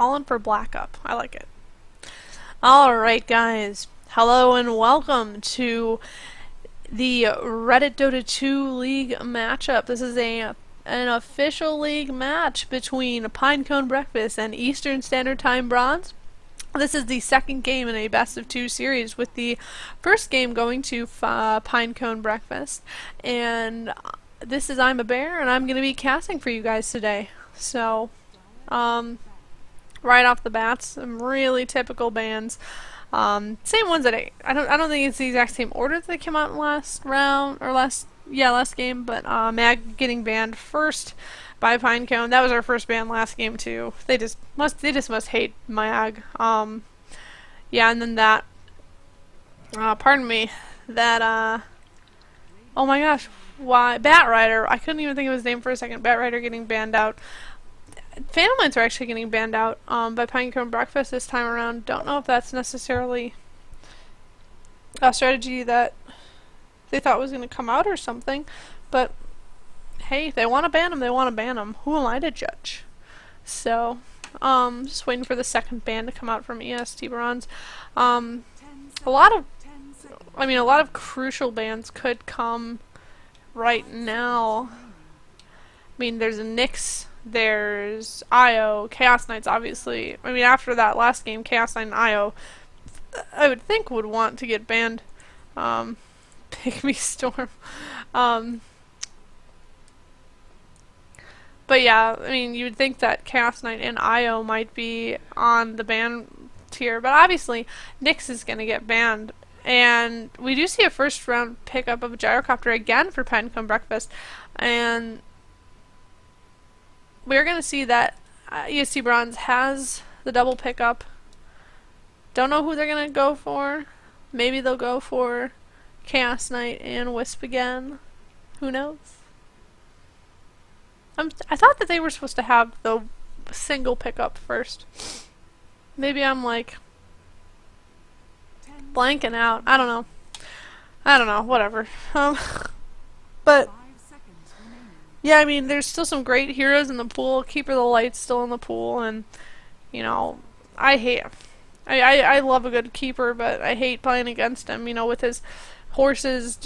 calling for black up. I like it. Alright guys, hello and welcome to the Reddit Dota 2 League matchup. This is an official league match between Pinecone Breakfast and Eastern Standard Time Bronze. This is the second game in a best of two series, with the first game going to Pinecone Breakfast. And this is I'm a Bear, and I'm going to be casting for you guys today. So, right off the bat, some really typical bans. Same ones that I don't think it's the exact same order that came out in last round or last game, but Mag getting banned first by Pinecone. That was our first ban last game too. They just must hate Mag. Yeah, and then that pardon me, that oh my gosh, why Bat Rider, I couldn't even think of his name for a second. Bat Rider getting banned out. Phantom Lights are actually getting banned out by Pinecone Breakfast this time around. Don't know if that's necessarily a strategy that they thought was going to come out or something, but hey, if they want to ban them, they want to ban them. Who am I to judge? So, just waiting for the second ban to come out from EST Bronze. A lot of crucial bans could come right now. I mean, there's a Nyx. There's IO, Chaos Knights, obviously. I mean, after that last game, Chaos Knight and IO, I would think would want to get banned. Pygmy Storm. But yeah, I mean, you would think that Chaos Knight and IO might be on the ban tier, but obviously, Nyx is going to get banned. And we do see a first round pickup of a Gyrocopter again for Pinecone Breakfast, and we're going to see that EST Bronze has the double pickup. Don't know who they're going to go for. Maybe they'll go for Chaos Knight and Wisp again. Who knows? I thought that they were supposed to have the single pickup first. Maybe I'm like blanking out. I don't know. Whatever. But yeah, I mean, there's still some great heroes in the pool. Keeper of the Light's still in the pool, and you know, I love a good keeper, but I hate playing against him. You know, with his horses,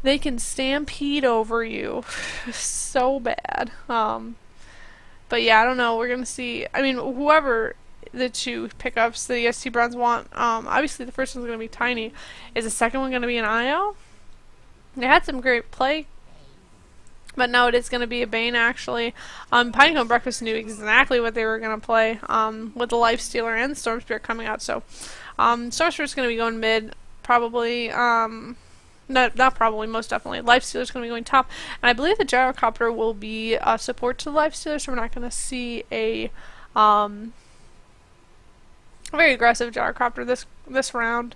they can stampede over you so bad. But yeah, I don't know. We're gonna see. I mean, whoever the two pickups the EST Bronze want, obviously the first one's gonna be Tiny. Is the second one gonna be an IO? They had some great play. But no, it is going to be a Bane, actually. Pinecone Breakfast knew exactly what they were going to play with the Lifestealer and Storm Spirit coming out. So, Storm Spirit's going to be going mid, probably. Not probably, most definitely. Lifestealer's going to be going top. And I believe the Gyrocopter will be support to the Lifestealer, so we're not going to see a very aggressive Gyrocopter this round.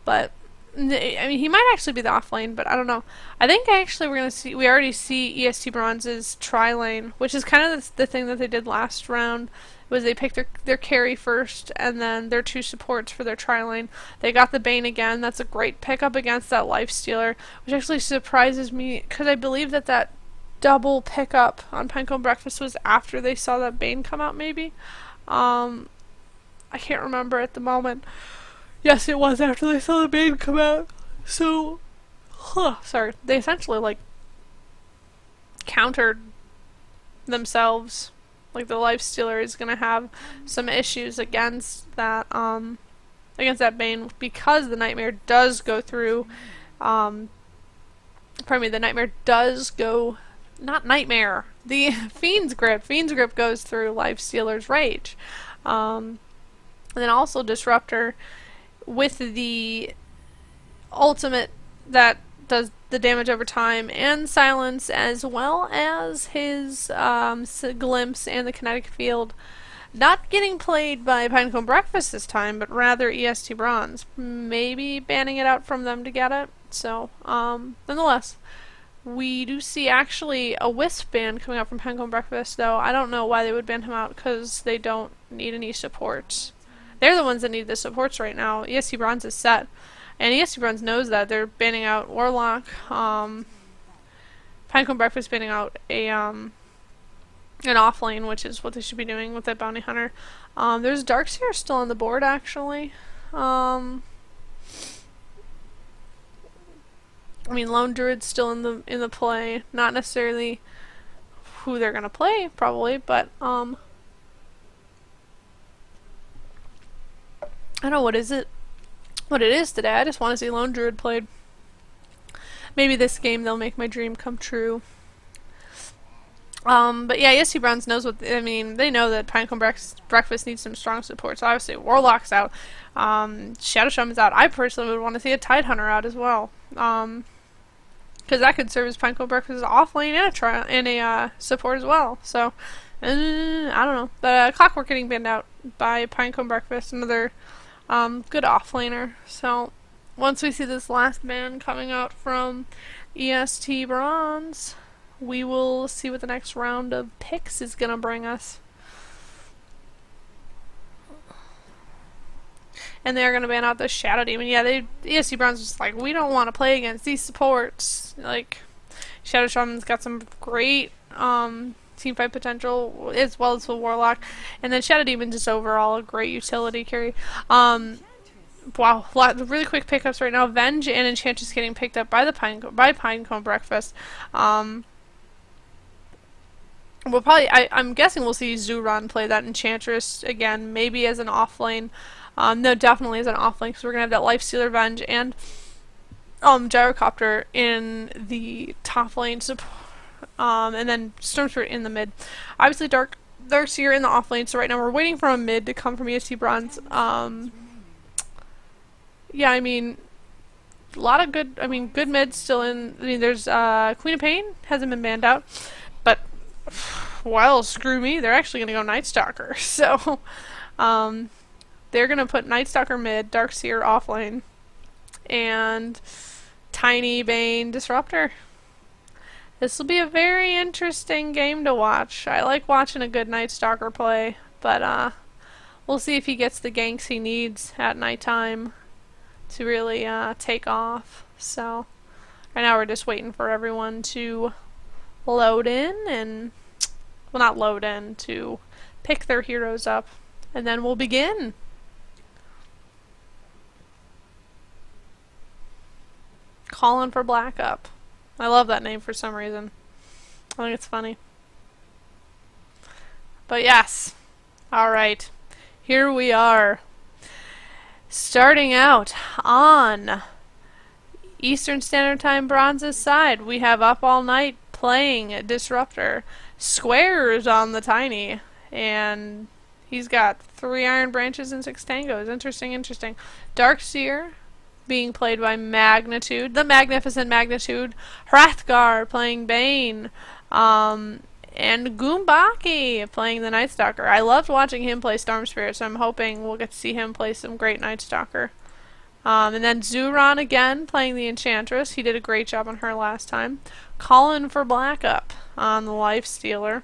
But I mean, he might actually be the off lane, but I don't know. I think actually we already see EST Bronze's tri lane, which is kind of the thing that they did last round, was they picked their carry first, and then their two supports for their tri lane. They got the Bane again. That's a great pickup against that Lifestealer, which actually surprises me, because I believe that double pickup on Pinecone Breakfast was after they saw that Bane come out, maybe? I can't remember at the moment. Yes, it was after they saw the Bane come out. So, sorry. They essentially, like, countered themselves. Like, the Lifestealer is going to have some issues against that Bane, because the Nightmare does go through, pardon me, the Nightmare does go, not Nightmare, the Fiend's Grip. Fiend's Grip goes through Lifestealer's Rage. And then also Disruptor, with the ultimate that does the damage over time, and silence, as well as his glimpse and the kinetic field, not getting played by Pinecone Breakfast this time, but rather EST Bronze. Maybe banning it out from them to get it. So, nonetheless, we do see actually a Wisp ban coming out from Pinecone Breakfast, though I don't know why they would ban him out, because they don't need any supports. They're the ones that need the supports right now. EST Bronze is set. And EST Bronze knows that. They're banning out Warlock. Pinecone Breakfast banning out a an off lane, which is what they should be doing with that bounty hunter. There's Darkseer still on the board, actually. I mean, Lone Druid's still in the play. Not necessarily who they're gonna play, probably, but I don't know what it is today. I just want to see Lone Druid played. Maybe this game they'll make my dream come true. But yeah, EST Browns knows what, I mean, they know that Pinecone Breakfast needs some strong support, so obviously Warlock's out, Shadow Shaman's out. I personally would want to see a Tidehunter out as well, because that could serve as Pinecone Breakfast's off lane and a support as well, so, I don't know. But Clockwork getting banned out by Pinecone Breakfast, another good off laner, so once we see this last ban coming out from EST Bronze, we will see what the next round of picks is going to bring us. And they're going to ban out the Shadow Demon. Yeah, ESC Bronze is just like, we don't want to play against these supports. Like, Shadow Shaman's got some great team fight potential, as well as the Warlock. And then Shadow Demon just overall a great utility carry. Wow, really quick pickups right now. Venge and Enchantress getting picked up by Pinecone Breakfast. We'll probably, I'm guessing we'll see Zuron play that Enchantress again, maybe as an offlane. No, definitely as an offlane, because we're going to have that Lifestealer Venge and Gyrocopter in the top lane, and then Storm Spirit in the mid. Obviously Darkseer in the offlane, so right now we're waiting for a mid to come from EST Bronze. Yeah, I mean, a lot of good mids still in. I mean, there's Queen of Pain hasn't been banned out, but well, screw me, they're actually going to go Night Stalker. So, they're going to put Night Stalker mid, Darkseer offlane, and Tiny Bane Disruptor. This will be a very interesting game to watch. I like watching a good Night Stalker play, but we'll see if he gets the ganks he needs at nighttime to really take off. So, right now we're just waiting for everyone to load in, and well, not load in, to pick their heroes up, and then we'll begin. Calling for Black up. I love that name for some reason. I think it's funny. But yes, alright, here we are. Starting out on Eastern Standard Time Bronze's side, we have Up All Night playing Disruptor. Squares on the Tiny, and he's got 3 Iron Branches and 6 Tangos. Interesting. Darkseer being played by Magnitude, the Magnificent Magnitude. Hrathgar playing Bane, and Goombaki playing the Night Stalker. I loved watching him play Storm Spirit, so I'm hoping we'll get to see him play some great Night Stalker. And then Zuron again playing the Enchantress. He did a great job on her last time. Calling for Black up on the Lifestealer.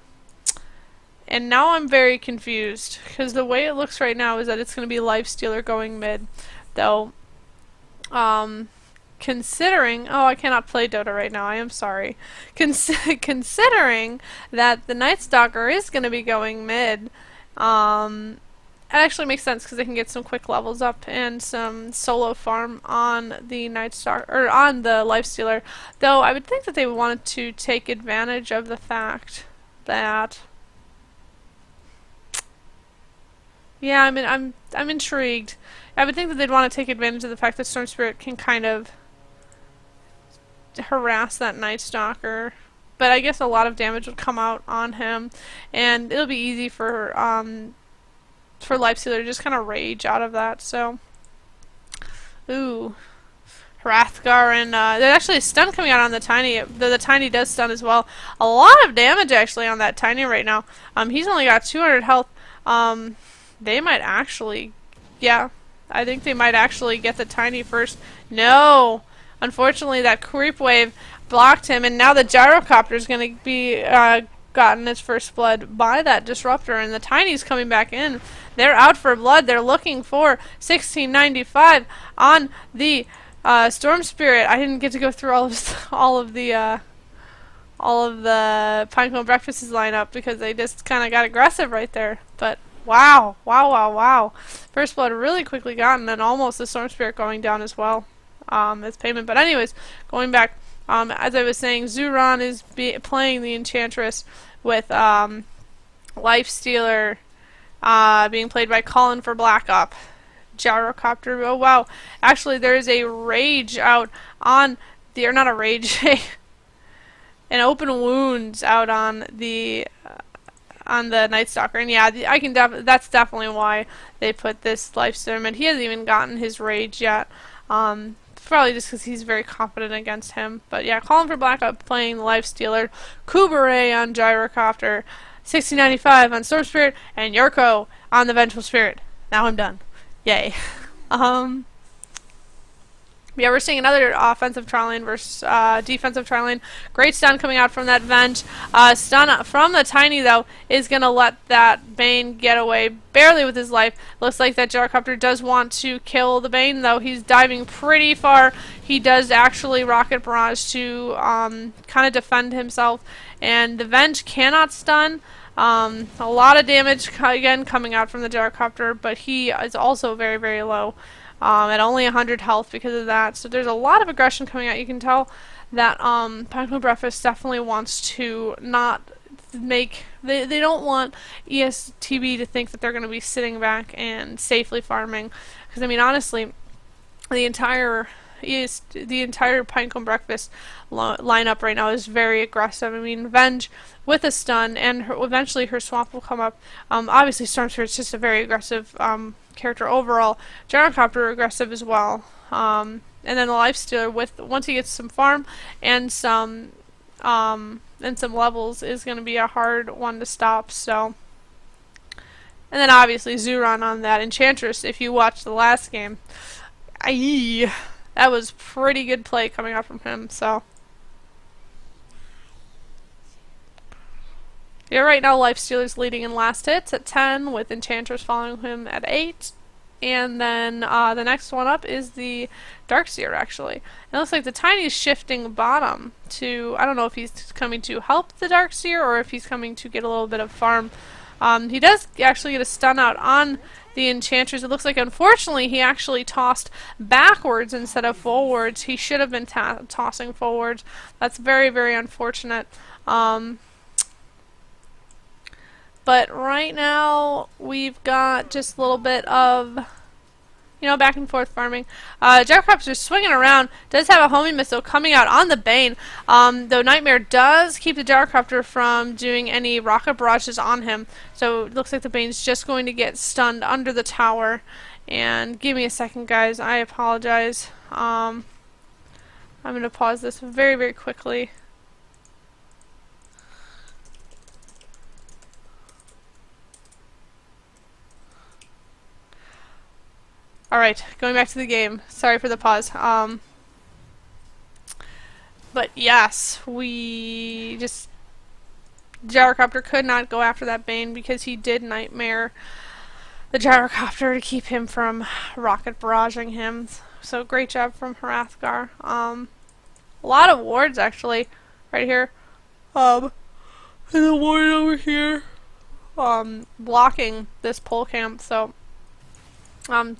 And now I'm very confused, because the way it looks right now is that it's going to be Lifestealer going mid. Though, considering, oh, I cannot play Dota right now, I am sorry. Considering that the Night Stalker is going to be going mid, it actually makes sense, because they can get some quick levels up and some solo farm on the Night Stalker, or on the Lifestealer. Though I would think that they wanted to take advantage of the fact that, yeah, I mean, I'm intrigued. I would think that they'd want to take advantage of the fact that Storm Spirit can kind of harass that Night Stalker, but I guess a lot of damage would come out on him, and it'll be easy for Lifestealer to just kind of rage out of that. So, ooh, Hrathgar, and there's actually a stun coming out on the Tiny. The Tiny does stun as well. A lot of damage actually on that Tiny right now. He's only got 200 health. They might actually, yeah, I think they might actually get the Tiny first. No, unfortunately that creep wave blocked him, and now the Gyrocopter is going to be gotten its first blood by that Disruptor, and the Tiny's coming back in. They're out for blood. They're looking for 1695 on the Storm Spirit. I didn't get to go through all of all of the Pinecone breakfasts line up because they just kind of got aggressive right there. But wow, wow, wow, wow. First blood really quickly gotten, and almost the Storm Spirit going down as well as payment. But anyways, going back, as I was saying, Zuron is playing the Enchantress with Lifestealer being played by Colin for Black Op. Gyrocopter, oh wow. Actually, there's a rage out on the, or not a rage, an open wounds out on the Night Stalker, and yeah, I can that's definitely why they put this life stream. He hasn't even gotten his rage yet. Probably just because he's very confident against him. But yeah, calling for Black Up playing the Life Stealer, Kubere on Gyrocopter, 6095 on Storm Spirit, and Yurko on the Vengeful Spirit. Now I'm done. Yay. Yeah, we're seeing another offensive tri lane versus defensive tri lane. Great stun coming out from that Venge. Stun from the Tiny, though, is going to let that Bane get away barely with his life. Looks like that Gyrocopter does want to kill the Bane, though. He's diving pretty far. He does actually Rocket Barrage to kind of defend himself. And the Venge cannot stun. A lot of damage, again, coming out from the Gyrocopter, but he is also very, very low. At only 100 health because of that. So there's a lot of aggression coming out. You can tell that Pinecone Breakfast definitely wants to not make... They don't want ESTB to think that they're going to be sitting back and safely farming. Because, I mean, honestly, the entire Pinecone Breakfast lineup right now is very aggressive. I mean, Venge with a stun, and eventually her swamp will come up. Obviously, Storm Spirit's just a very aggressive character overall. Gyrocopter aggressive as well. And then the Lifestealer, once he gets some farm and some levels, is going to be a hard one to stop. So, and then obviously Zuron on that Enchantress. If you watched the last game, that was pretty good play coming out from him. So. Yeah, right now Lifestealer's leading in last hits at 10, with Enchantress following him at 8. And then the next one up is the Darkseer, actually. It looks like the Tiny's shifting bottom to, I don't know if he's coming to help the Darkseer or if he's coming to get a little bit of farm. He does actually get a stun out on the Enchantress. It looks like, unfortunately, he actually tossed backwards instead of forwards. He should have been tossing forwards. That's very, very unfortunate. But right now, we've got just a little bit of, you know, back and forth farming. Gyrocopter's swinging around, does have a homing missile coming out on the Bane. Though Nightmare does keep the Gyrocopter from doing any rocket barrages on him. So it looks like the Bane's just going to get stunned under the tower. And give me a second, guys. I apologize. I'm going to pause this very, very quickly. Alright, going back to the game. Sorry for the pause. But yes, Gyrocopter could not go after that Bane because he did Nightmare the Gyrocopter to keep him from rocket barraging him. So great job from Hrathgar. A lot of wards actually, right here. And the ward over here, blocking this pole camp. So.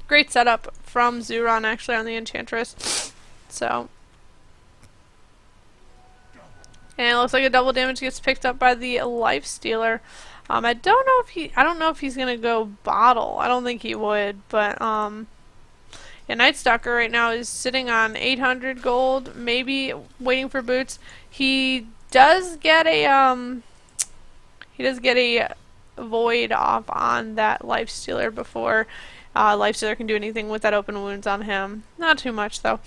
Great setup from Zuron actually on the Enchantress. So, and it looks like a double damage gets picked up by the Lifestealer. I don't know if he's gonna go bottle. I don't think he would, but yeah, Night Stalker right now is sitting on 800 gold, maybe waiting for boots. He does get a void off on that Lifestealer before Lifestealer can do anything with that open wounds on him. Not too much though.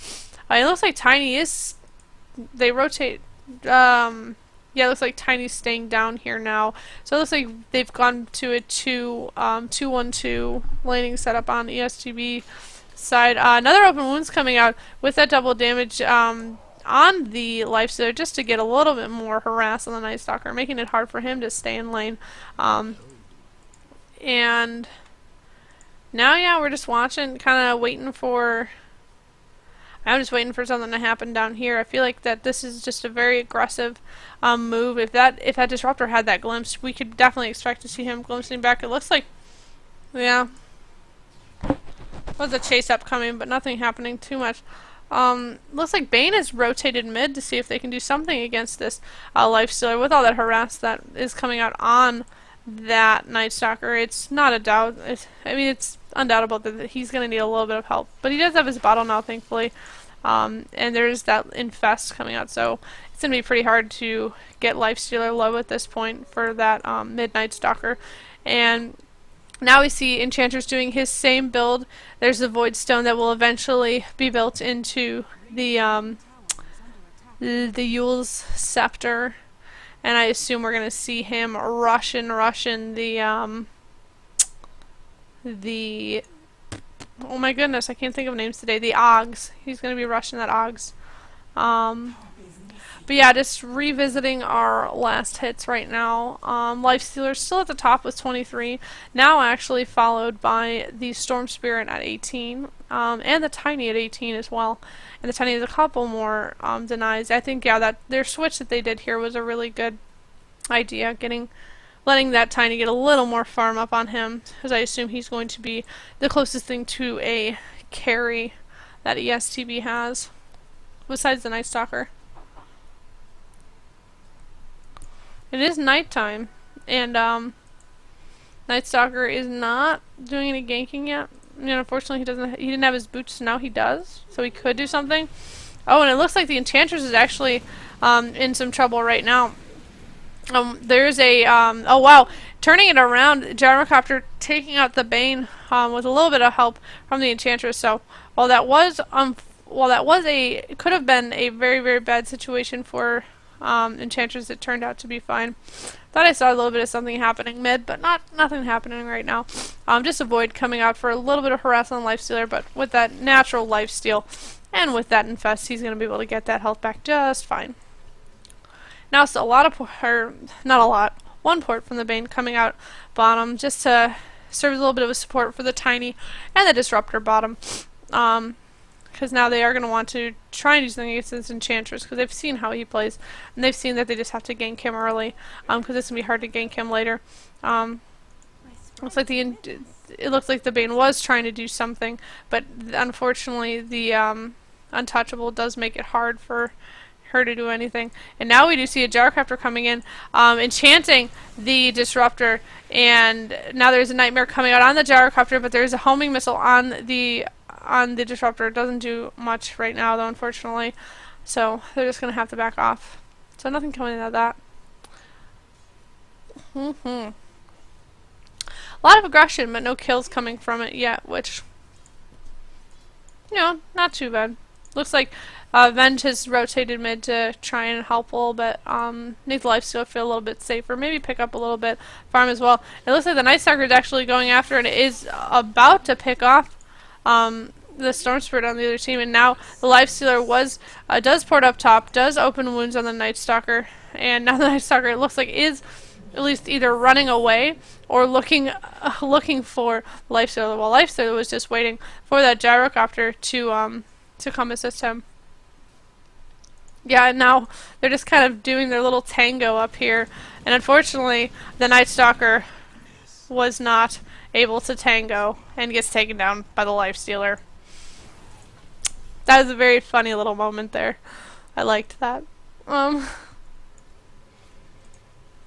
It looks like Tiny is. They rotate. Yeah, it looks like Tiny's staying down here now. So it looks like they've gone to a 2-1-2 laning setup on ESTB side. Another open wounds coming out with that double damage on the Lifestealer just to get a little bit more harass on the Night Stalker, making it hard for him to stay in lane. And now, yeah, we're just watching, kind of waiting for... I'm just waiting for something to happen down here. I feel like that this is just a very aggressive move. If that Disruptor had that glimpse, we could definitely expect to see him glimpsing back. It looks like, yeah, was a chase up coming, but nothing happening too much. Looks like Bane has rotated mid to see if they can do something against this Lifestealer with all that harass that is coming out on that Night Stalker. It's not a doubt. I mean, it's undoubtable that he's going to need a little bit of help, but he does have his bottle now, thankfully. And there's that Infest coming out, so it's going to be pretty hard to get Lifestealer low at this point for that Midnight Stalker. And now we see Enchantress doing his same build. There's the Void Stone that will eventually be built into the Yule's Scepter. And I assume we're gonna see him rushing the oh my goodness, I can't think of names today. The Oggs. He's gonna be rushing that Oggs. But yeah, just revisiting our last hits right now. Lifestealer still at the top with 23. Now actually followed by the Storm Spirit at 18. And the Tiny at 18 as well. And the Tiny has a couple more denies. I think, yeah, that their switch that they did here was a really good idea. Letting that Tiny get a little more farm up on him. Because I assume he's going to be the closest thing to a carry that ESTB has. Besides the Night Stalker. It is nighttime, and Night Stalker is not doing any ganking yet. And unfortunately, he didn't have his boots, so now he does. So he could do something. Oh, and it looks like the Enchantress is actually in some trouble right now. There's a oh wow, turning it around, Gyrocopter taking out the Bane with a little bit of help from the Enchantress. So while that was it could have been a very, very bad situation for Enchantress, it turned out to be fine. Thought I saw a little bit of something happening mid, but nothing happening right now. Just a Void coming out for a little bit of harass on Lifestealer, but with that natural lifesteal and with that Infest, he's going to be able to get that health back just fine. Now, so one port from the Bane coming out bottom, just to serve as a little bit of a support for the Tiny and the Disruptor bottom. Because now they are going to want to try and do something against this Enchantress, because they've seen how he plays, and they've seen that they just have to gank him early, because it's going to be hard to gank him later. Looks like it looks like the Bane was trying to do something, but unfortunately the Untouchable does make it hard for her to do anything. And now we do see a Gyrocopter coming in, enchanting the Disruptor, and now there's a Nightmare coming out on the Gyrocopter, but there's a homing missile on the Disruptor. It doesn't do much right now, though, unfortunately. So they're just going to have to back off. So nothing coming out of that. A lot of aggression, but no kills coming from it yet, which, you know, not too bad. Looks like Venge has rotated mid to try and help a little bit. Make the Lifestealer feel a little bit safer. Maybe pick up a little bit farm as well. It looks like the Night Stalker is actually going after, and it is about to pick off the Storm Spirit on the other team, and now the Lifestealer does port up top, does open wounds on the Night Stalker, and now the Night Stalker, it looks like, is at least either running away or looking for Lifestealer, while Lifestealer was just waiting for that Gyrocopter to come assist him. Yeah, and now they're just kind of doing their little tango up here, and unfortunately the Night Stalker was not able to tango and gets taken down by the Lifestealer. That was a very funny little moment there. I liked that. But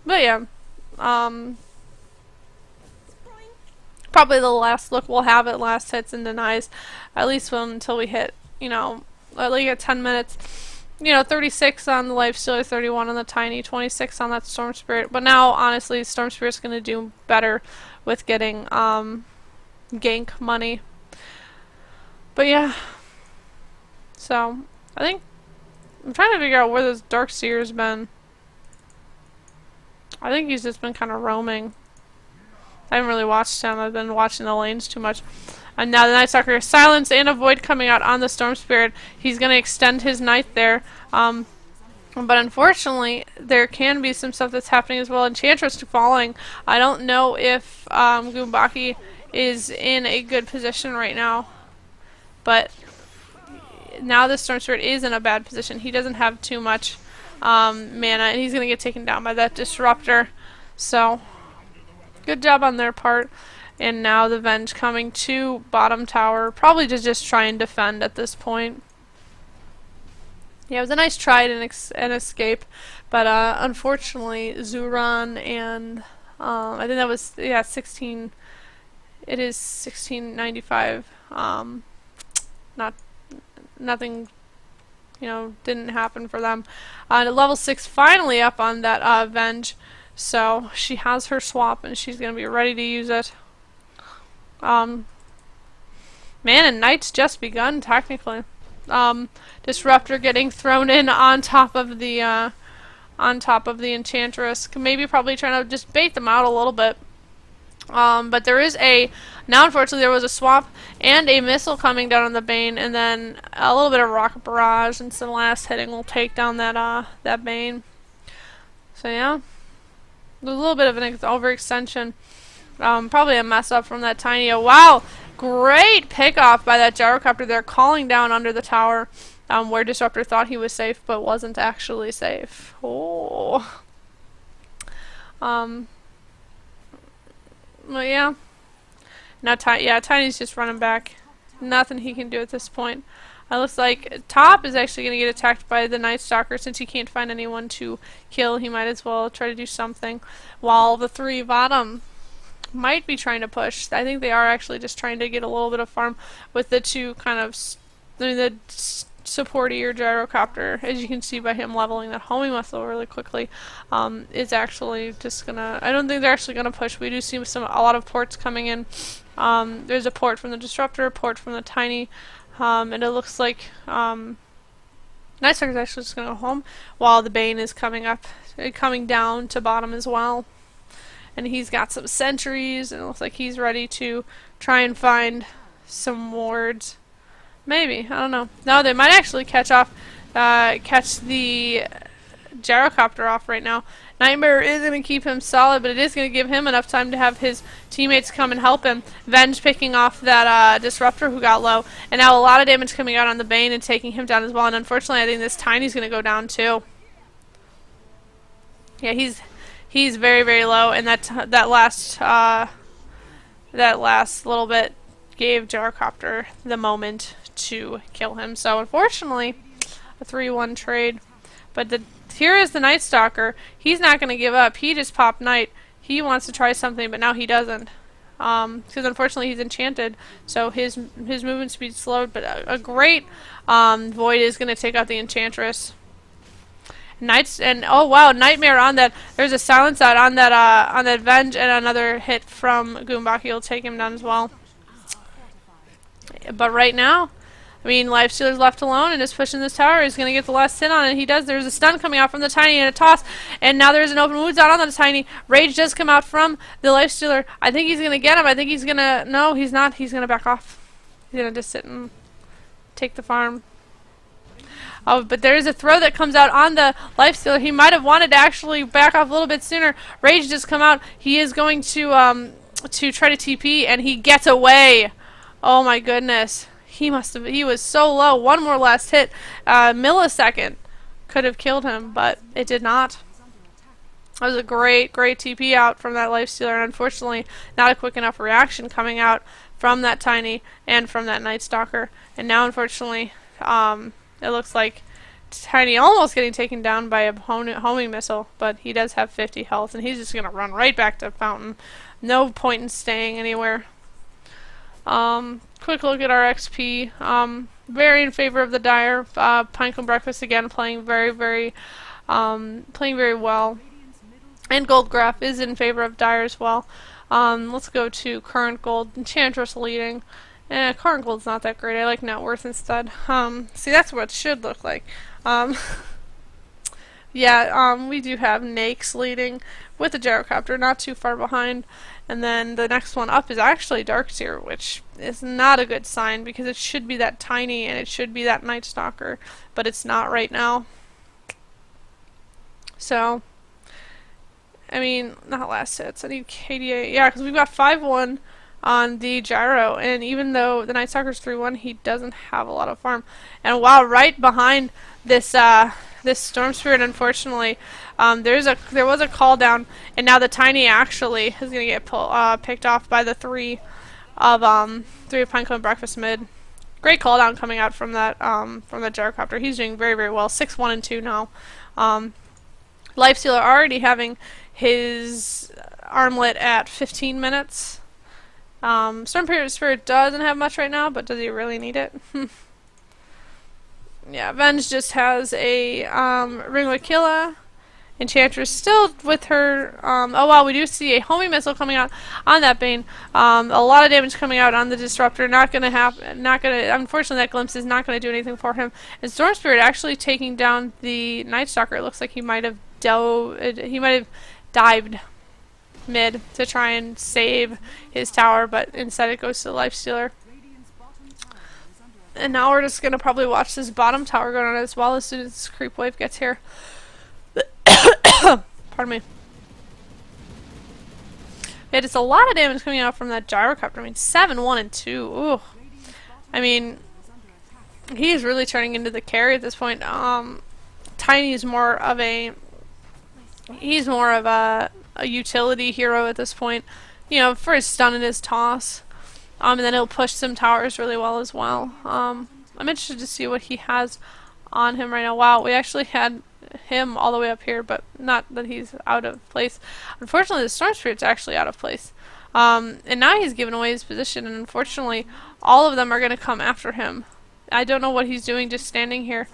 yeah. Probably the last look we'll have at last hits and denies. At least until we hit, you know, at least at 10 minutes. You know, 36 on the Lifestealer, 31 on the Tiny, 26 on that Storm Spirit. But now, honestly, Storm Spirit's going to do better with getting gank money. But yeah. So, I think I'm trying to figure out where this Darkseer's been. I think he's just been kind of roaming. I haven't really watched him. I've been watching the lanes too much. And now the Night Stalker is silenced and a Void coming out on the Storm Spirit. He's going to extend his night there. But unfortunately, there can be some stuff that's happening as well. Enchantress falling. I don't know if Goombaki is in a good position right now. But now the Storm Spirit is in a bad position. He doesn't have too much mana, and he's going to get taken down by that Disruptor. So, good job on their part. And now the Venge coming to bottom tower, probably to just try and defend at this point. Yeah, it was a nice try and escape, but unfortunately, Zuran and I think that was 16. It is 1695. Nothing, didn't happen for them. Level 6 finally up on that Venge, so she has her swap and she's gonna be ready to use it. Man, and Night's just begun technically. Disruptor getting thrown in on top of the Enchantress. Maybe probably trying to just bait them out a little bit. But there is now unfortunately there was a swap and a missile coming down on the Bane, and then a little bit of rocket barrage, and some last hitting will take down that Bane. So yeah, there's a little bit of an overextension. Probably a mess up from that Tiny. Wow, great pickoff by that gyrocopter there, calling down under the tower, where Disruptor thought he was safe, but wasn't actually safe. Oh. Well, yeah. Now, Tiny's just running back. Nothing he can do at this point. It looks like top is actually going to get attacked by the Night Stalker. Since he can't find anyone to kill, he might as well try to do something. While the 3 bottom might be trying to push. I think they are actually just trying to get a little bit of farm with the 2 kind of the supportier gyrocopter, as you can see by him leveling that homing missile really quickly. Is actually just gonna, I don't think they're actually gonna push. We do see a lot of ports coming in. There's a port from the Disruptor, a port from the Tiny, and it looks like Night Stalker's actually just gonna go home, while the Bane is coming down to bottom as well. And he's got some sentries, and it looks like he's ready to try and find some wards. Maybe, I don't know. No, they might actually catch the gyrocopter off right now. Nightmare is going to keep him solid, but it is going to give him enough time to have his teammates come and help him. Venge picking off that Disruptor who got low, and now a lot of damage coming out on the Bane and taking him down as well. And unfortunately, I think this Tiny's going to go down too. Yeah, he's very, very low, and that last little bit gave Gyrocopter the moment to kill him. So unfortunately, a 3-1 trade. But here is the Night Stalker. He's not going to give up. He just popped Night. He wants to try something, but now he doesn't. Because unfortunately he's enchanted, so his movement speed slowed. But a great Void is going to take out the Enchantress. Oh wow, Nightmare on that. There's a silence out on that Venge, and another hit from Goombaki will take him down as well. But right now, I mean, Lifestealer's left alone and is pushing this tower. He's going to get the last hit on it. He does. There's a stun coming out from the Tiny and a toss. And now there's an open wounds out on the Tiny. Rage does come out from the Lifestealer. I think he's going to get him. I think he's going to... No, he's not. He's going to back off. He's going to just sit and take the farm. Oh, but there is a throw that comes out on the Lifestealer. He might have wanted to actually back off a little bit sooner. Rage just come out. He is going to try to TP, and he gets away. Oh my goodness. He was so low. One more last hit. Millisecond could have killed him, but it did not. That was a great TP out from that Lifestealer, and unfortunately not a quick enough reaction coming out from that Tiny and from that Night Stalker. And now unfortunately it looks like Tiny almost getting taken down by a homing missile, but he does have 50 health, and he's just going to run right back to Fountain. No point in staying anywhere. Quick look at our XP. Very in favor of the Dire. Pinecone Breakfast again playing very well. And Gold Graph is in favor of Dire as well. Let's go to current gold. Enchantress leading. Current gold's not that great. I like net worth instead. See, that's what it should look like. Yeah, we do have Nakes leading with the Gyrocopter, not too far behind. And then the next one up is actually Darkseer, which is not a good sign because it should be that Tiny and it should be that Night Stalker, but it's not right now. So, I mean, not last hits. I need KDA. Yeah, because we've got 5-1 on the gyro, and even though the Night Stalker's 3-1, he doesn't have a lot of farm. And wow, right behind this this Storm Spirit, unfortunately, there was a call down, and now the Tiny actually is gonna get picked off by the three of Pinecone Breakfast mid. Great call down coming out from that from the gyrocopter. He's doing very, very well. 6-1 and 2 now. Lifestealer already having his armlet at 15 minutes. Storm Spirit doesn't have much right now, but does he really need it? Yeah, Venge just has a Ring of Aquila. Enchantress still with her. Oh wow, we do see a homing missile coming out on that Bane. A lot of damage coming out on the Disruptor. Not gonna happen. Not gonna. Unfortunately, that glimpse is not gonna do anything for him. And Storm Spirit actually taking down the Night Stalker. It looks like he might have dived mid to try and save his tower, but instead it goes to the Lifestealer. And now we're just gonna probably watch this bottom tower go down as well as soon as this creep wave gets here. Pardon me. Yeah, it's a lot of damage coming out from that gyrocopter. I mean, 7-1 and 2. Ooh. I mean, he's really turning into the carry at this point. Tiny is more of a utility hero at this point. You know, for his stun and his toss. And then he'll push some towers really well as well. I'm interested to see what he has on him right now. Wow, we actually had him all the way up here, but not that he's out of place. Unfortunately, the Storm Spirit's actually out of place. And now he's given away his position, and unfortunately, all of them are going to come after him. I don't know what he's doing just standing here.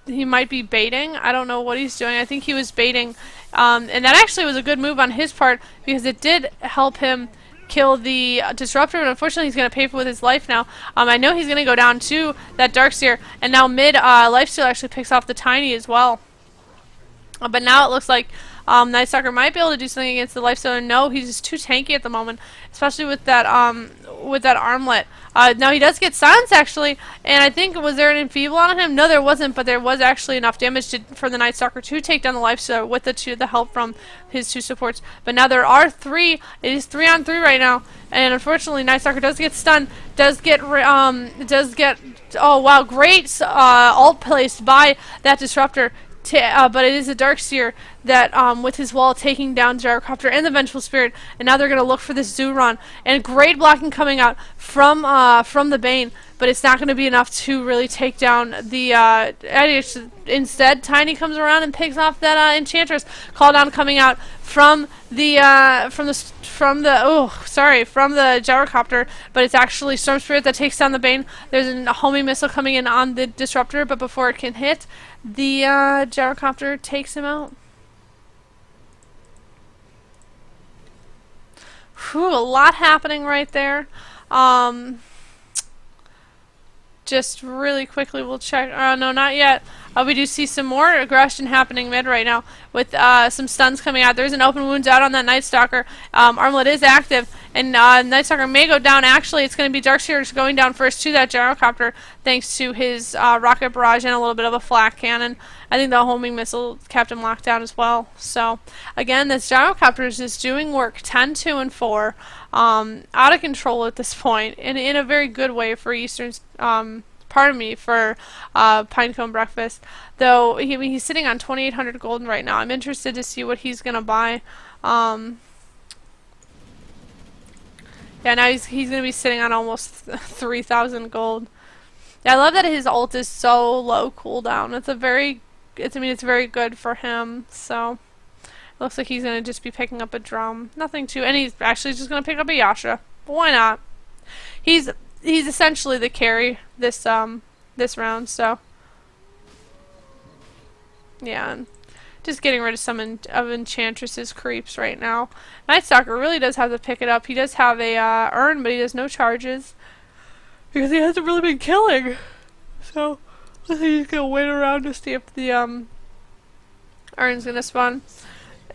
He might be baiting. I don't know what he's doing. I think he was baiting. And that actually was a good move on his part, because it did help him kill the Disruptor, but unfortunately he's going to pay for with his life now. I know he's going to go down to that Darkseer, and now mid Lifesteal actually picks off the Tiny as well. But now it looks like Night Stalker might be able to do something against the Lifestealer. No, he's just too tanky at the moment, especially with that armlet. Now he does get silenced actually, and I think, was there an enfeeble on him? No, there wasn't, but there was actually enough damage for the Night Stalker to take down the Lifestealer with the help from his two supports. But now there are three. It is 3-on-3 right now, and unfortunately Night Stalker does get stunned. Oh wow, great ult placed by that Disruptor. But it is a Darkseer that, with his wall, taking down Gyrocopter and the Vengeful Spirit, and now they're going to look for this Zuron. And great blocking coming out from the Bane, but it's not going to be enough to really take down the instead, Tiny comes around and picks off that Enchantress. Call down coming out from the Gyrocopter, but it's actually Storm Spirit that takes down the Bane. There's a homing missile coming in on the Disruptor, but before it can hit, the Gyrocopter takes him out. Whew, a lot happening right there. Just really quickly, we'll check. No, not yet. We do see some more aggression happening mid right now with some stuns coming out. There's an open wounds out on that Night Stalker. Armlet is active, and Night Stalker may go down. Actually, it's going to be Darkseer going down first to that Gyrocopter thanks to his rocket barrage and a little bit of a flak cannon. I think the homing missile kept him locked down as well. So, again, this Gyrocopter is just doing work. 10-2 and 4. Out of control at this point, and in a very good way for Eastern's, for Pinecone Breakfast. Though he's sitting on 2,800 gold right now. I'm interested to see what he's gonna buy. Yeah, now he's gonna be sitting on almost 3,000 gold. Yeah, I love that his ult is so low cooldown. It's very good for him. So. Looks like he's going to just be picking up a drum. Nothing too... And he's actually just going to pick up a Yasha. But why not? He's essentially the carry this round, so... Yeah, and just getting rid of some of Enchantress's creeps right now. Night Stalker really does have to pick it up. He does have a urn, but he has no charges. Because he hasn't really been killing. So, I think he's going to wait around to see if the urn's going to spawn.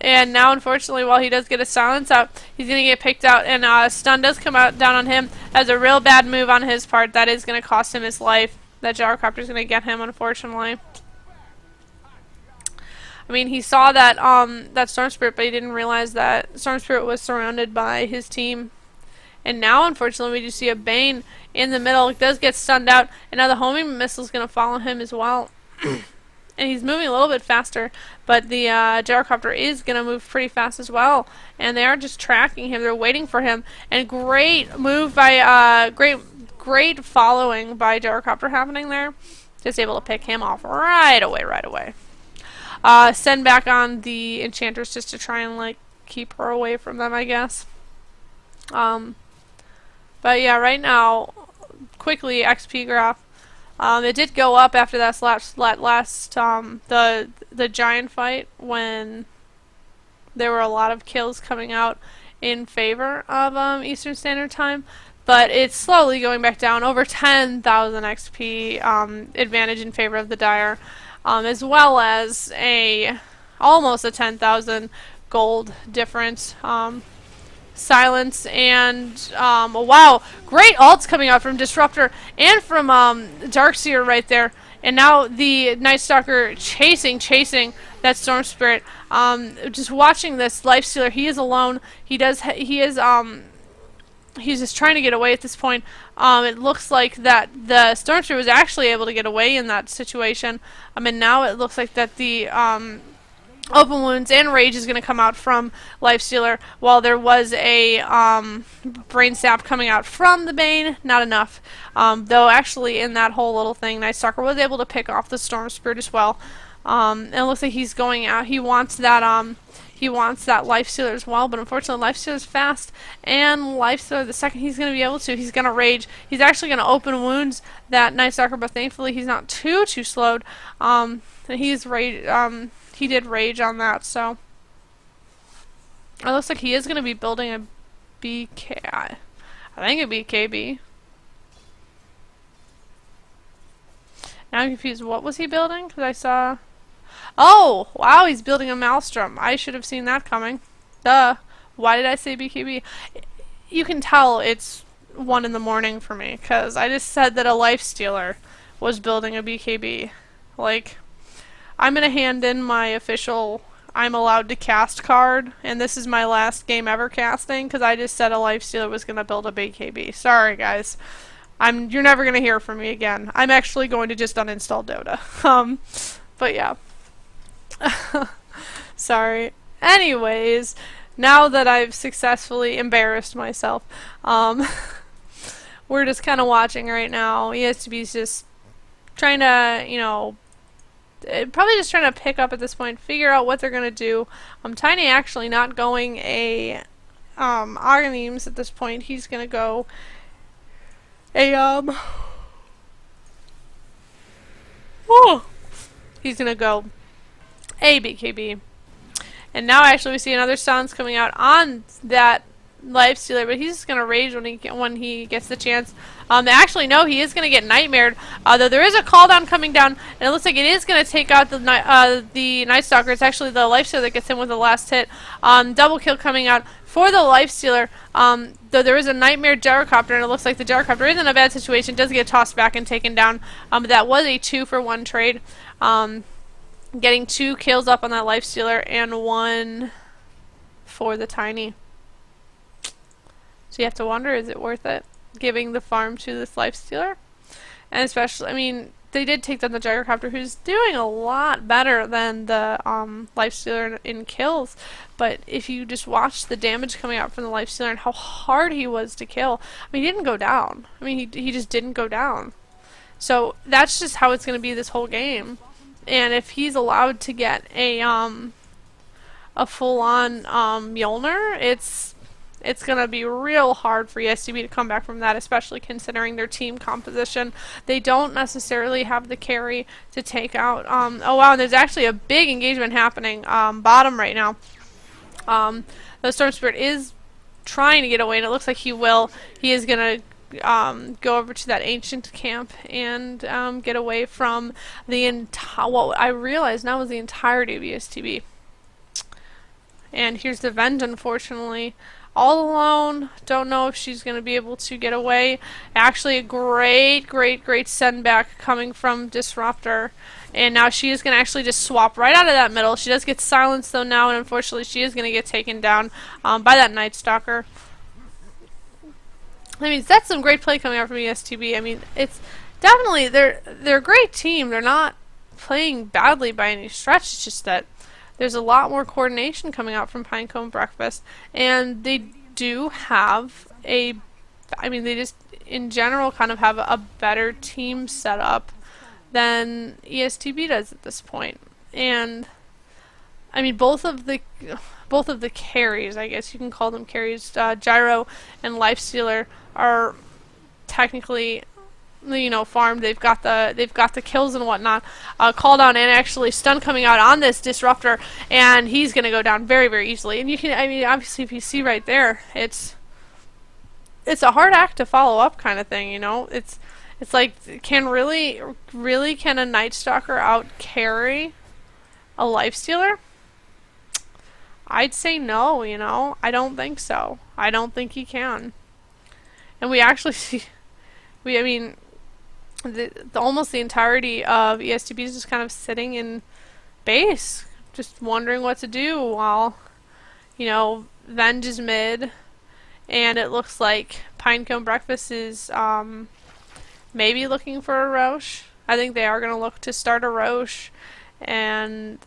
And now, unfortunately, while he does get a silence out, he's going to get picked out, and stun does come out down on him. That's a real bad move on his part. That is going to cost him his life. That Gyrocopter is going to get him, unfortunately. I mean, he saw that Storm Spirit, but he didn't realize that Storm Spirit was surrounded by his team. And now, unfortunately, we do see a Bane in the middle. It does get stunned out, and now the homing missile is going to follow him as well. And he's moving a little bit faster, but the gyrocopter is going to move pretty fast as well. And they are just tracking him. They're waiting for him. And great move by, great following by gyrocopter happening there. Just able to pick him off right away. Send back on the Enchantress just to try and, like, keep her away from them, I guess. But yeah, right now, quickly, XP graph. It did go up after that last the giant fight when there were a lot of kills coming out in favor of Eastern Standard Time, but it's slowly going back down. Over 10,000 XP advantage in favor of the Dire, as well as almost a 10,000 gold difference. Silence and wow, great ults coming out from Disruptor and from Darkseer right there. And now the Night Stalker chasing that Storm Spirit. Just watching this Lifestealer, he is alone. He's just trying to get away at this point. It looks like that the Storm Spirit was actually able to get away in that situation. And now it looks like that the Open Wounds and Rage is going to come out from Lifestealer, while there was a Brain Sap coming out from the Bane. Not enough. Though actually in that whole little thing, Night Stalker was able to pick off the Storm Spirit as well. And it looks like he's going out. He wants that Lifestealer as well, but unfortunately Lifestealer's fast, and Lifestealer, the second he's going to be able to, he's going to Rage. He's actually going to Open Wounds that Night Stalker, but thankfully he's not too slowed. He's Rage. He did Rage on that, so it looks like he is going to be building a BK. I think a BKB. Now I'm confused. What was he building? Because I saw... Oh! Wow, he's building a Maelstrom. I should have seen that coming. Duh. Why did I say BKB? You can tell it's 1 in the morning for me, because I just said that a Lifestealer was building a BKB. Like... I'm going to hand in my official I'm allowed to cast card, and this is my last game ever casting, because I just said a Lifestealer was going to build a BKB. Sorry, guys. You're never going to hear from me again. I'm actually going to just uninstall Dota. But yeah. Sorry. Anyways, now that I've successfully embarrassed myself, we're just kind of watching right now. ESTB's just trying to, you know, probably just trying to pick up at this point, figure out what they're going to do. Tiny actually not going a Aghanim at this point. He's going to go he's going to go a BKB. And now actually we see another silence coming out on that Lifestealer, but he's just going to Rage when he gets the chance. Actually, no, he is going to get Nightmared. Though there is a call down coming down, and it looks like it is going to take out the Night Stalker. It's actually the Lifestealer that gets him with the last hit. Double kill coming out for the Lifestealer. Though there is a Nightmare Gyrocopter, and it looks like the Gyrocopter is in a bad situation. Does get tossed back and taken down. But that was a 2-for-1 trade. Getting 2 kills up on that Lifestealer and 1 for the Tiny. So you have to wonder, is it worth it giving the farm to this Lifestealer? And especially, I mean, they did take down the Gyrocopter, who's doing a lot better than the Lifestealer in kills. But if you just watch the damage coming out from the Lifestealer and how hard he was to kill, I mean, he didn't go down. I mean, he just didn't go down. So that's just how it's going to be this whole game. And if he's allowed to get a full-on Mjolnir, it's going to be real hard for ESTB to come back from that, especially considering their team composition. They don't necessarily have the carry to take out... oh wow, there's actually a big engagement happening bottom right now. The Storm Spirit is trying to get away, and it looks like he will. He is going to go over to that ancient camp and get away from the entire... What I realized now was the entirety of ESTB. And here's the Vend, unfortunately. All alone. Don't know if she's going to be able to get away. Actually, a great send back coming from Disruptor. And now she is going to actually just swap right out of that middle. She does get silenced though now, and unfortunately she is going to get taken down by that Night Stalker. I mean, that's some great play coming out from ESTB. I mean, it's definitely they're a great team. They're not playing badly by any stretch. It's just that there's a lot more coordination coming out from Pinecone Breakfast, and they do have a. I mean, they just in general kind of have a better team setup than ESTB does at this point. And I mean, both of the carries, I guess you can call them carries, Gyro and Lifestealer are technically, you know, farmed. They've got the kills and whatnot. Call down and actually stun coming out on this disruptor, and he's gonna go down very, very easily. And you can, I mean, obviously if you see right there, it's a hard act to follow up kind of thing, you know. It's like, can a Night Stalker out carry a Lifestealer? I'd say no, you know. I don't think so. I don't think he can. And we actually see, I mean, almost the entirety of ESTB is just kind of sitting in base, just wondering what to do while, you know, Venge is mid, and it looks like Pinecone Breakfast is maybe looking for a Roche. I think they are going to look to start a Roche, and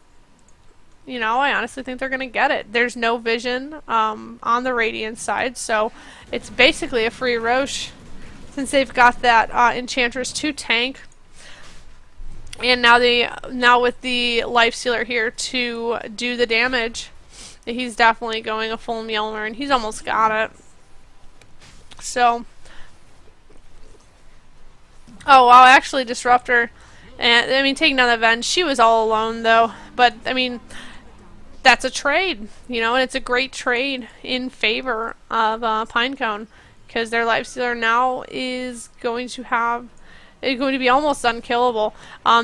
you know, I honestly think they're going to get it. There's no vision on the Radiant side, so it's basically a free Roche since they've got that Enchantress to tank. And now with the Lifestealer here to do the damage, he's definitely going a full Mjolnir, and he's almost got it. So, oh wow, actually Disruptor, and I mean taking down the Venge, she was all alone though, but I mean, that's a trade, you know, and it's a great trade in favor of Pinecone, because their Lifestealer now is going to be almost unkillable.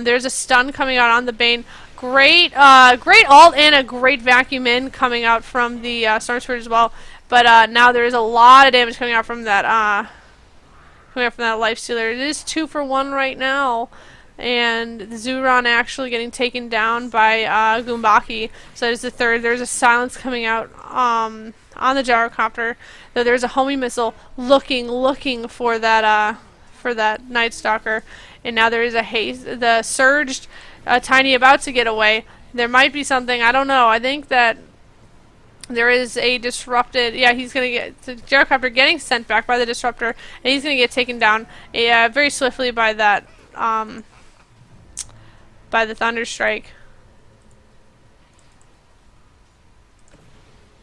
There's a stun coming out on the Bane. Great ult and a great vacuum in coming out from the Storm Spirit as well. But now there is a lot of damage coming out from that Lifestealer. It is 2 for 1 right now. And Zuron actually getting taken down by Goombaki. So there's the third. There's a silence coming out on the gyrocopter. Though there's a homing missile looking for that Night Stalker. And now there is a haste. The surged Tiny about to get away. There might be something. I don't know. I think that there is a disrupted. Yeah, he's gonna get the gyrocopter getting sent back by the disruptor, and he's gonna get taken down very swiftly by that. By the Thunderstrike.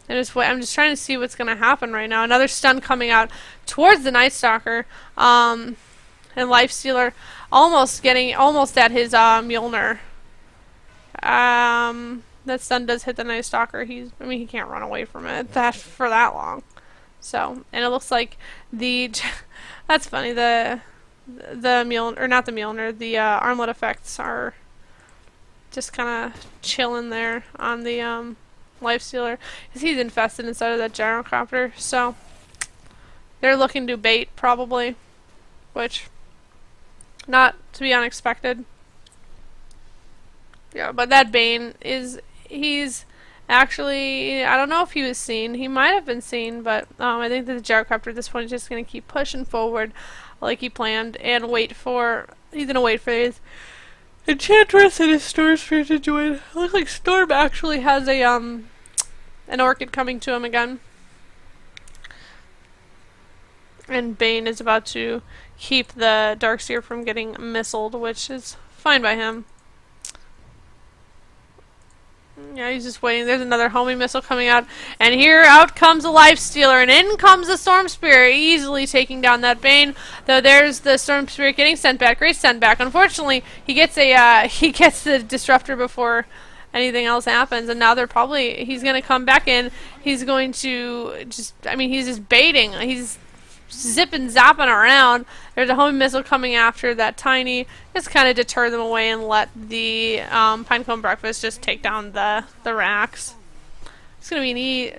And I'm just trying to see what's going to happen right now. Another stun coming out towards the Night Stalker. And Lifestealer almost at his Mjolnir. That stun does hit the Night Stalker. He can't run away from it for that long. So, and it looks like that's funny. The Mjolnir, or not the Mjolnir, the armlet effects are just kind of chilling there on the Lifestealer, because he's infested inside of that gyrocopter. So they're looking to bait probably, which not to be unexpected. Yeah, but that Bane he's actually, I don't know if he was seen. He might have been seen, but I think that the gyrocopter at this point is just going to keep pushing forward like he planned and he's going to wait for his Enchantress and his Storm Spirit to join. It looks like Storm actually has an Orchid coming to him again. And Bane is about to keep the Darkseer from getting missiled, which is fine by him. Yeah, he's just waiting. There's another homing missile coming out. And here out comes a Lifestealer, and in comes the Storm Spirit, easily taking down that Bane. Though there's the Storm Spirit getting sent back. Great sent back. Unfortunately, he gets the Disruptor before anything else happens, and now he's going to come back in. He's going to he's just baiting. He's zipping, zapping around. There's a homing missile coming after that Tiny. Just kind of deter them away and let the Pinecone Breakfast just take down the racks. It's going to be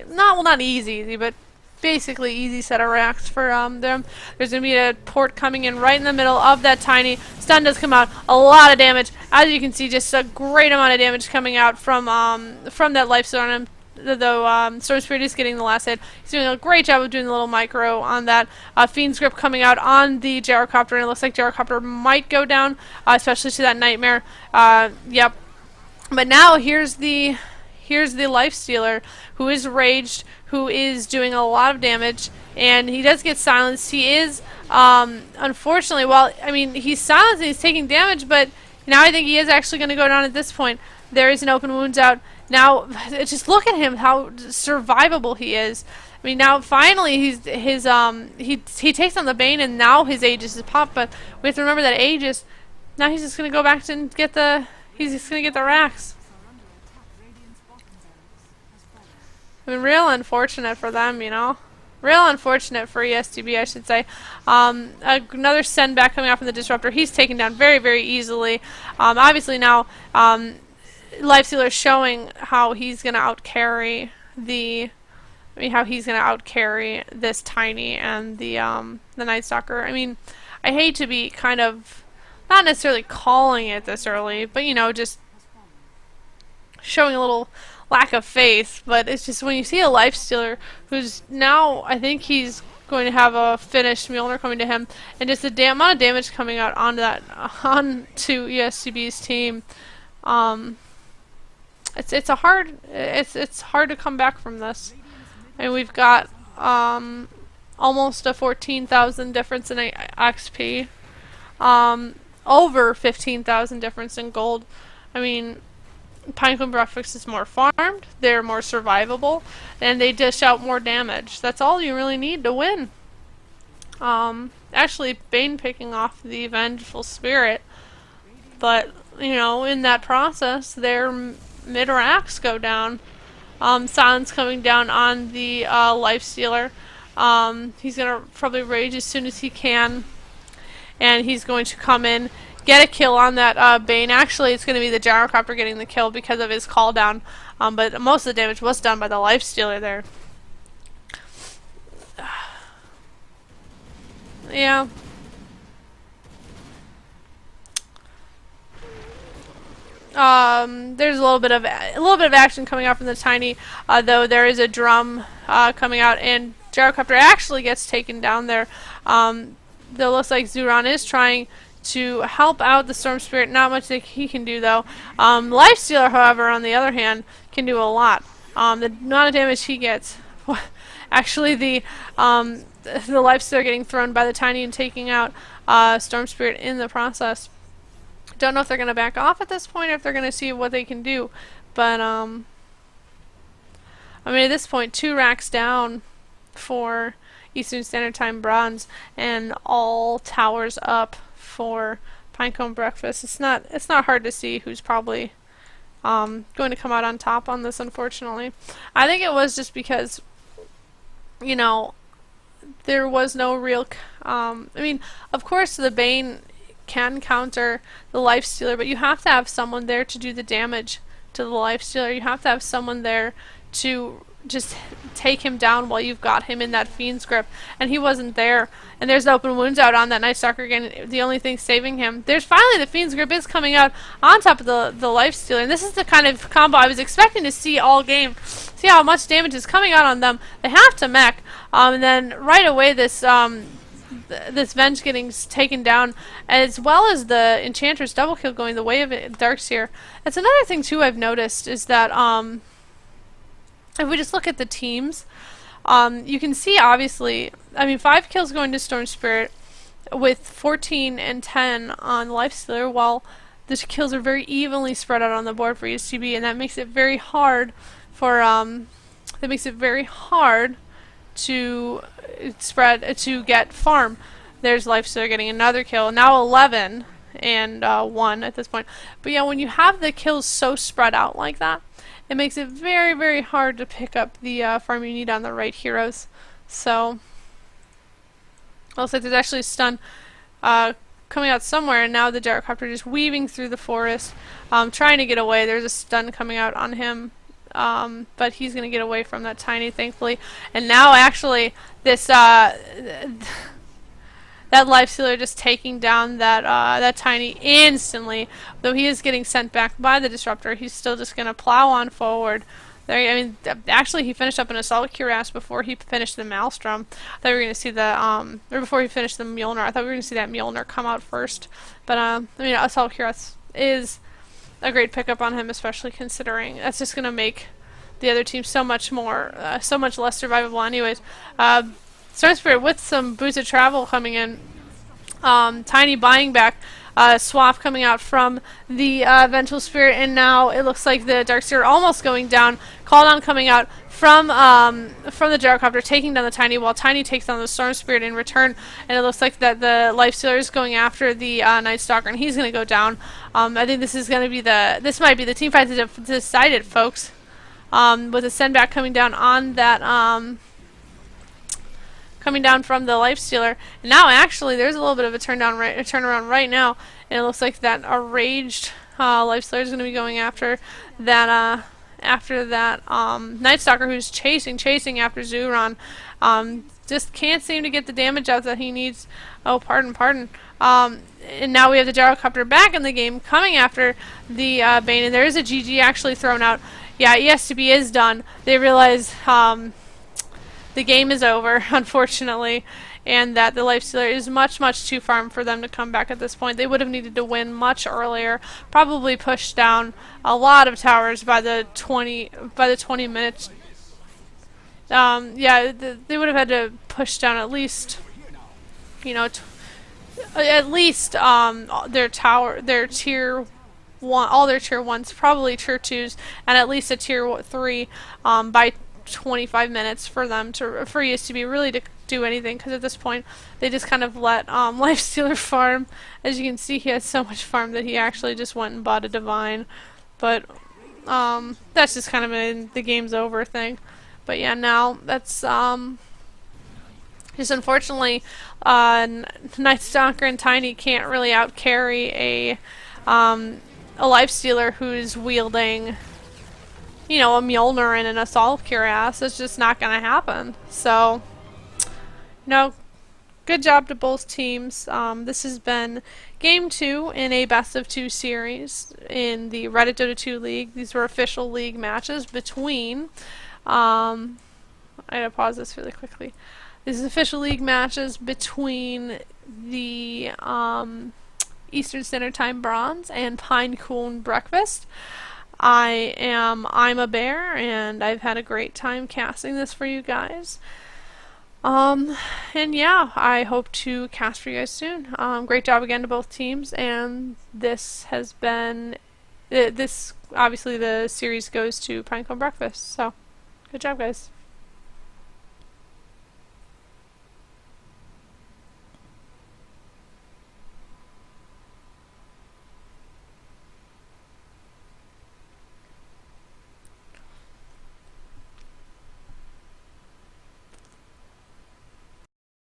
not easy, but basically easy set of racks for them. There's going to be a port coming in right in the middle of that Tiny. Stun does come out. A lot of damage. As you can see, just a great amount of damage coming out from that Lifestealer on him. though Storm Spirit is getting the last hit. He's doing a great job of doing the little micro on that. Fiend's Grip coming out on the Gyrocopter, and it looks like Gyrocopter might go down, especially to that Nightmare. Yep. But now here's the Life Stealer, who is raged, who is doing a lot of damage, and he does get silenced. He is, unfortunately, well, I mean, he's silenced and he's taking damage, but now I think he is actually going to go down at this point. There is an open wounds out. Now, just look at him, how survivable he is. I mean, now finally he takes on the Bane, and now his Aegis is popped. But we have to remember that Aegis. Now he's just gonna go back to get the. He's just gonna get the racks. I mean, real unfortunate for them, you know. Real unfortunate for ESTB, I should say. Another send back coming out from the Disruptor. He's taken down very, very easily. Obviously now, Lifestealer is showing how he's going to outcarry how he's going to outcarry this Tiny and the Night Stalker. I mean, I hate to be kind of not necessarily calling it this early, but you know, just showing a little lack of faith. But it's just when you see a Lifestealer who's now, I think he's going to have a finished Mjolnir coming to him, and just the amount of damage coming out onto ESTB's team. It's hard to come back from this. And we've got almost a 14,000 difference in XP, over 15,000 difference in gold. I mean, Pinecone Breakfast is more farmed, they're more survivable, and they dish out more damage. That's all you really need to win. Actually, Bane picking off the Vengeful Spirit, but you know, in that process, their mid-racks go down. Silence coming down on the Lifestealer. He's gonna probably rage as soon as he can, and he's going to come in, get a kill on that Bane. Actually, it's going to be the Gyrocopter getting the kill because of his call down, but most of the damage was done by the Lifestealer there. Yeah. There's a little bit of action coming out from the Tiny, though there is a drum coming out, and Gyrocopter actually gets taken down there. Though it looks like Zuron is trying to help out the Storm Spirit. Not much that he can do though. Lifestealer, however, on the other hand, can do a lot. The amount of damage he gets. Actually, the Lifestealer getting thrown by the Tiny and taking out Storm Spirit in the process. Don't know if they're going to back off at this point or if they're going to see what they can do. But, I mean, at this point, 2 racks down for Eastern Standard Time Bronze and all towers up for Pinecone Breakfast. It's not hard to see who's probably going to come out on top on this, unfortunately. I think it was just because, you know, there was no real... I mean, of course, the Bane can counter the Lifestealer, but you have to have someone there to do the damage to the Lifestealer. You have to have someone there to just take him down while you've got him in that Fiend's Grip, and he wasn't there. And there's the open wounds out on that Night Stalker again, the only thing saving him. There's finally the Fiend's Grip is coming out on top of the Lifestealer, and this is the kind of combo I was expecting to see all game. See how much damage is coming out on them. They have to mech, and then right away this Venge getting taken down, as well as the Enchantress double kill going the way of Darkseer. That's another thing too I've noticed, is that if we just look at the teams, you can see obviously, I mean, 5 kills going to Storm Spirit with 14 and 10 on Lifestealer, while the kills are very evenly spread out on the board for ESTB, and that makes it very hard for to get farm. There's Lifestealer getting another kill, now 11 and 1 at this point. But yeah, when you have the kills so spread out like that, it makes it very, very hard to pick up the farm you need on the right heroes. So, looks like there's actually a stun coming out somewhere, and now the Gyrocopter just weaving through the forest, trying to get away. There's a stun coming out on him, but he's going to get away from that Tiny, thankfully. And now, actually, this that Lifestealer just taking down that Tiny instantly. Though he is getting sent back by the Disruptor, he's still just going to plow on forward. There, I mean, actually, he finished up an Assault Cuirass before he finished the Maelstrom. I thought we were going to see the, or before he finished the Mjolnir. I thought we were going to see that Mjolnir come out first. But, I mean, Assault Cuirass is a great pickup on him, especially considering that's just going to make the other team so much more, so much less survivable anyways. Storm Spirit with some boots of travel coming in. Tiny buying back swap coming out from the Vengeful Spirit, and now it looks like the Darkseer almost going down. Call Down coming out from the Gyrocopter, taking down the Tiny, while Tiny takes down the Storm Spirit in return, and it looks like that the Lifestealer is going after the Night Stalker, and he's going to go down. I think this is going to be this might be the team fight that decided, folks, with a send back coming down on that coming down from the Lifestealer. And now actually there's a little bit of a turnaround right now, and it looks like that a raged Lifestealer is going to be going after that Night Stalker, who's chasing after Zuron. Just can't seem to get the damage out that he needs. Oh, pardon. And now we have the Gyrocopter back in the game, coming after the Bane, and there is a GG actually thrown out. Yeah, ESTB is done. They realize the game is over, unfortunately, and that the Lifestealer is much too far for them to come back at this point. They would have needed to win much earlier, probably pushed down a lot of towers by the 20 minutes. Yeah, they would have had to push down at least, you know, their tier 1, all their tier 1s, probably tier 2s, and at least a tier 3 by 25 minutes for them for ESTB really to do anything, because at this point they just kind of let Lifestealer farm. As you can see, he has so much farm that he actually just went and bought a Divine, but that's just kind of the game's over thing. But yeah, now that's just unfortunately Night Stalker and Tiny can't really out carry a Lifestealer who's wielding, you know, a Mjolnir and an Assault Cuirass. It's just not going to happen. So, no, good job to both teams. This has been Game 2 in a Best of 2 series in the Reddit Dota 2 League. These were official league matches between, I gotta pause this really quickly. These are official league matches between the Eastern Standard Time Bronze and Pinecone Breakfast. I'm a Bear, and I've had a great time casting this for you guys. And yeah, I hope to cast for you guys soon. Great job again to both teams, and this has been, obviously the series goes to Pinecone Breakfast, so good job guys.